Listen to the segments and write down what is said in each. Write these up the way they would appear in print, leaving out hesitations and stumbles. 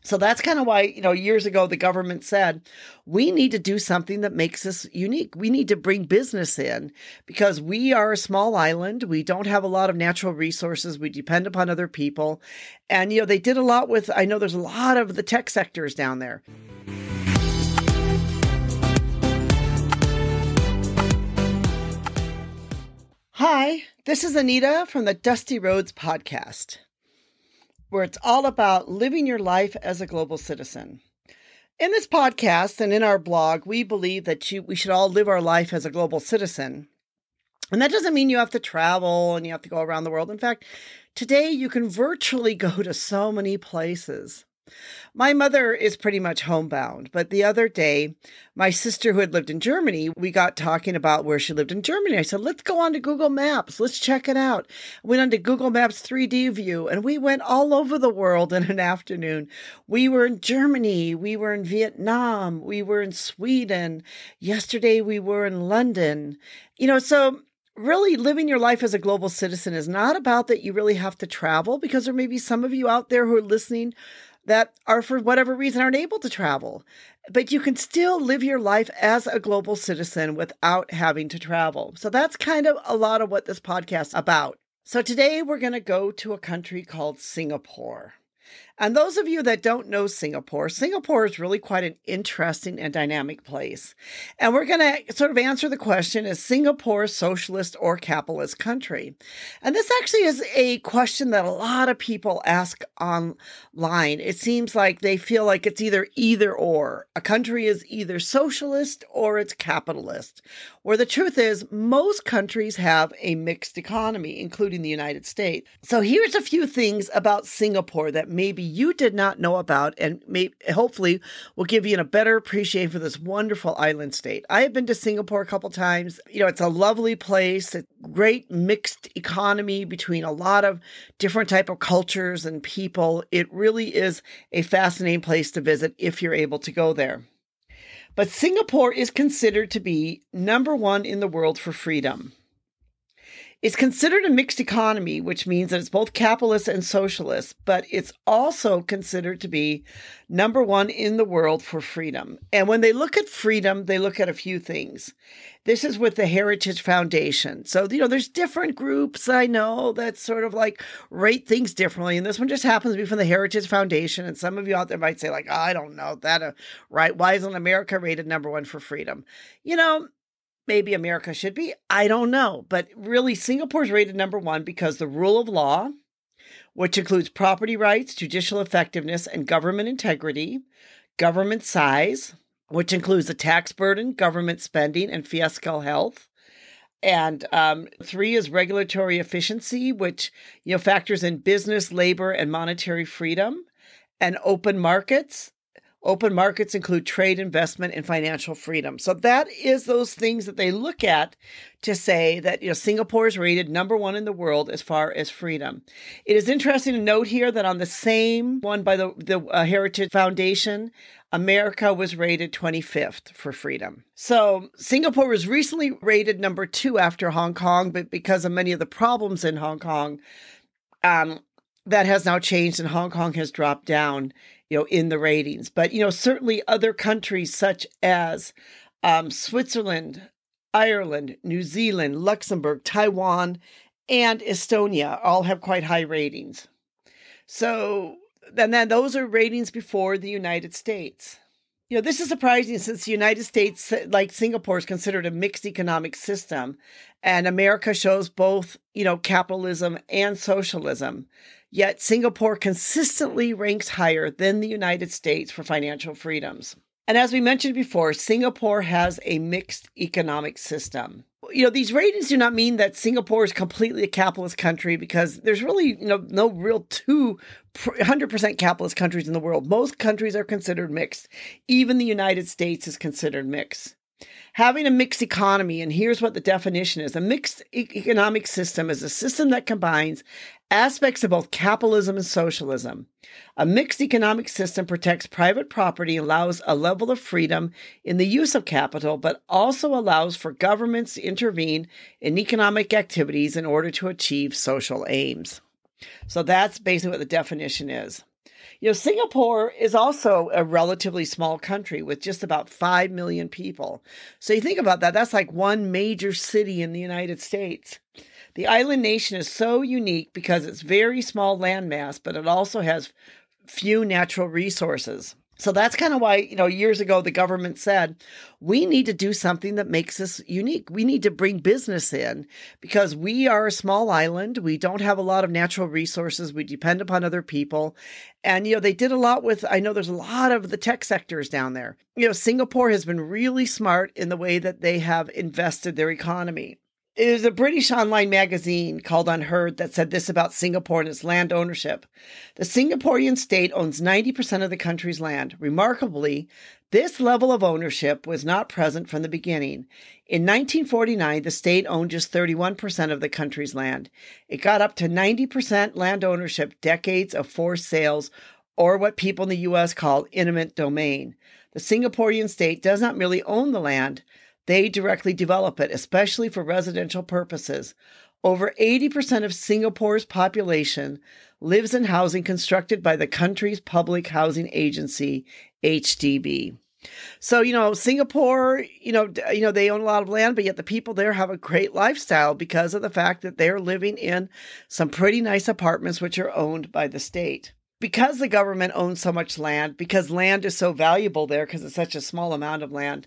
So that's kind of why, years ago, the government said, we need to do something that makes us unique. We need to bring business in because we are a small island. We don't have a lot of natural resources. We depend upon other people. And, they did a lot with, I know there's a lot of the tech sectors down there. Hi, this is Anita from the Dusty Roads podcast, where it's all about living your life as a global citizen. In this podcast and in our blog, we believe that we should all live our life as a global citizen. And that doesn't mean you have to travel and you have to go around the world. In fact, today you can virtually go to so many places. My mother is pretty much homebound, but the other day, my sister who had lived in Germany, we got talking about where she lived in Germany. I said, let's go on to Google Maps. Let's check it out. I went on to Google Maps 3D view, and we went all over the world in an afternoon. We were in Germany. We were in Vietnam. We were in Sweden. Yesterday, we were in London. So really living your life as a global citizen is not about that you really have to travel, because there may be some of you out there who are listening that are, for whatever reason, aren't able to travel. But you can still live your life as a global citizen without having to travel. So that's kind of a lot of what this podcast is about. So today we're going to go to a country called Singapore. And those of you that don't know Singapore is really quite an interesting and dynamic place. And we're going to sort of answer the question, is Singapore a socialist or capitalist country? And this actually is a question that a lot of people ask online. It seems like they feel like it's either or. A country is either socialist or it's capitalist. Where the truth is, most countries have a mixed economy, including the United States. So here's a few things about Singapore that maybe you did not know about, and hopefully will give you a better appreciation for this wonderful island state. I have been to Singapore a couple times. It's a lovely place, a great mixed economy between a lot of different type of cultures and people. It really is a fascinating place to visit if you're able to go there. But Singapore is considered to be number one in the world for freedom. It's considered a mixed economy, which means that it's both capitalist and socialist, but it's also considered to be number one in the world for freedom. And when they look at freedom, they look at a few things. This is with the Heritage Foundation. So, there's different groups I know that sort of like rate things differently. And this one just happens to be from the Heritage Foundation. And some of you out there might say like, I don't know that, right? Why isn't America rated number one for freedom? Maybe America should be. I don't know. But really, Singapore is rated number one because the rule of law, which includes property rights, judicial effectiveness, and government integrity, government size, which includes the tax burden, government spending, and fiscal health. And 3 is regulatory efficiency, which factors in business, labor, and monetary freedom, and open markets. Open markets include trade, investment, and financial freedom. So that is those things that they look at to say that Singapore is rated number one in the world as far as freedom. It is interesting to note here that on the same one by the Heritage Foundation, America was rated 25th for freedom. So Singapore was recently rated number 2 after Hong Kong, but because of many of the problems in Hong Kong, that has now changed and Hong Kong has dropped down in the ratings. But, certainly other countries such as Switzerland, Ireland, New Zealand, Luxembourg, Taiwan, and Estonia all have quite high ratings. So then those are ratings before the United States. This is surprising since the United States, like Singapore, is considered a mixed economic system, and America shows both, capitalism and socialism. Yet Singapore consistently ranks higher than the United States for financial freedoms. And as we mentioned before, Singapore has a mixed economic system. These ratings do not mean that Singapore is completely a capitalist country, because there's really no real 100% capitalist countries in the world. Most countries are considered mixed. Even the United States is considered mixed. Having a mixed economy, and here's what the definition is. A mixed economic system is a system that combines aspects of both capitalism and socialism. A mixed economic system protects private property and allows a level of freedom in the use of capital, but also allows for governments to intervene in economic activities in order to achieve social aims. So that's basically what the definition is. Singapore is also a relatively small country with just about 5 million people. So you think about that, that's like one major city in the United States. The island nation is so unique because it's very small landmass, but it also has few natural resources. So that's kind of why, years ago, the government said, we need to do something that makes us unique. We need to bring business in because we are a small island. We don't have a lot of natural resources. We depend upon other people. And, they did a lot with, I know there's a lot of the tech sectors down there. Singapore has been really smart in the way that they have invested their economy. There's a British online magazine called Unheard that said this about Singapore and its land ownership. The Singaporean state owns 90% of the country's land. Remarkably, this level of ownership was not present from the beginning. In 1949, the state owned just 31% of the country's land. It got up to 90% land ownership decades of forced sales, or what people in the U.S. call eminent domain. The Singaporean state does not merely own the land, they directly develop it, especially for residential purposes. Over 80% of Singapore's population lives in housing constructed by the country's public housing agency, HDB. So, Singapore, they own a lot of land, but yet the people there have a great lifestyle because of the fact that they're living in some pretty nice apartments, which are owned by the state. Because the government owns so much land, because land is so valuable there, because it's such a small amount of land,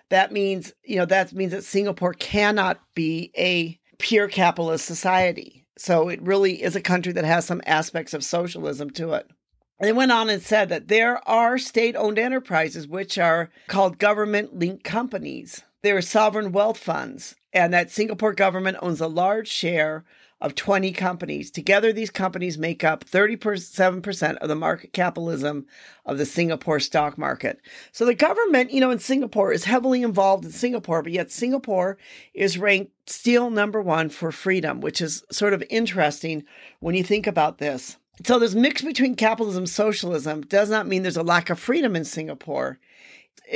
that means that Singapore cannot be a pure capitalist society. So it really is a country that has some aspects of socialism to it. And they went on and said that there are state-owned enterprises, which are called government-linked companies. There are sovereign wealth funds, and that Singapore government owns a large share of 20 companies. Together, these companies make up 37% of the market capitalism of the Singapore stock market. So the government, in Singapore is heavily involved in Singapore, but yet Singapore is ranked still number one for freedom, which is sort of interesting when you think about this. So this mix between capitalism and socialism does not mean there's a lack of freedom in Singapore.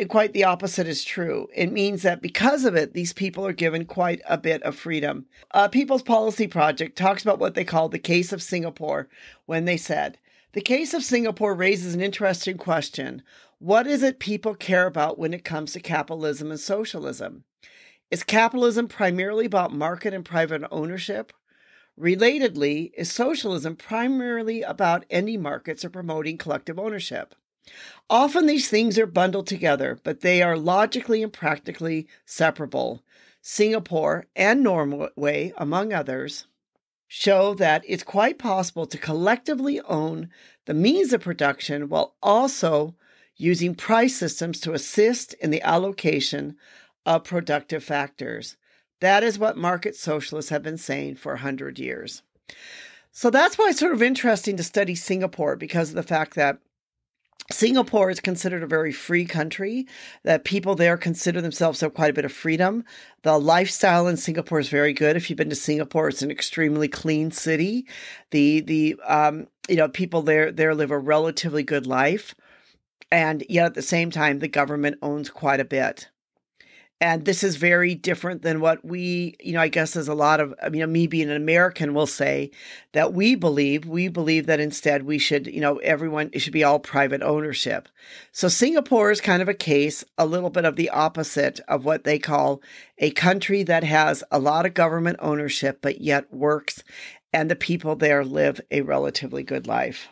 Quite the opposite is true. It means that because of it, these people are given quite a bit of freedom. People's Policy Project talks about what they call the case of Singapore when they said, the case of Singapore raises an interesting question. What is it people care about when it comes to capitalism and socialism? Is capitalism primarily about market and private ownership? Relatedly, is socialism primarily about ending markets or promoting collective ownership? Often these things are bundled together, but they are logically and practically separable. Singapore and Norway, among others, show that it's quite possible to collectively own the means of production while also using price systems to assist in the allocation of productive factors. That is what market socialists have been saying for 100 years. So that's why it's sort of interesting to study Singapore, because of the fact that Singapore is considered a very free country, that people there consider themselves to have quite a bit of freedom. The lifestyle in Singapore is very good. If you've been to Singapore, it's an extremely clean city. The people there live a relatively good life. And yet at the same time, the government owns quite a bit. And this is very different than what we, I guess as a lot of, me being an American will say that we believe that instead we should, it should be all private ownership. So Singapore is kind of a case, a little bit of the opposite of what they call a country that has a lot of government ownership, but yet works, and the people there live a relatively good life.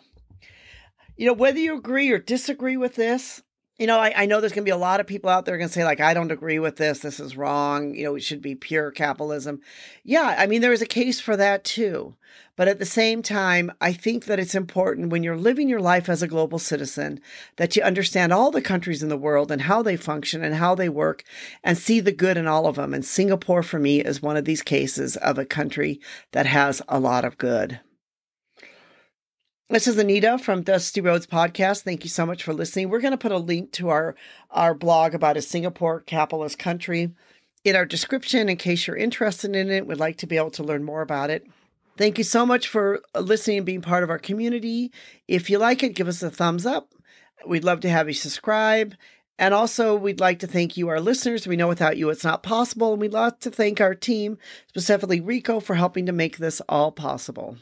Whether you agree or disagree with this, I know there's going to be a lot of people out there going to say, I don't agree with this. This is wrong. It should be pure capitalism. Yeah, there is a case for that too. But at the same time, I think that it's important when you're living your life as a global citizen that you understand all the countries in the world and how they function and how they work and see the good in all of them. And Singapore, for me, is one of these cases of a country that has a lot of good. This is Anita from Dusty Roads Podcast. Thank you so much for listening. We're going to put a link to our blog about a Singapore capitalist country in our description in case you're interested in it, would like to be able to learn more about it. Thank you so much for listening and being part of our community. If you like it, give us a thumbs up. We'd love to have you subscribe. And also, we'd like to thank you, our listeners. We know without you, it's not possible. And we'd love to thank our team, specifically Rico, for helping to make this all possible.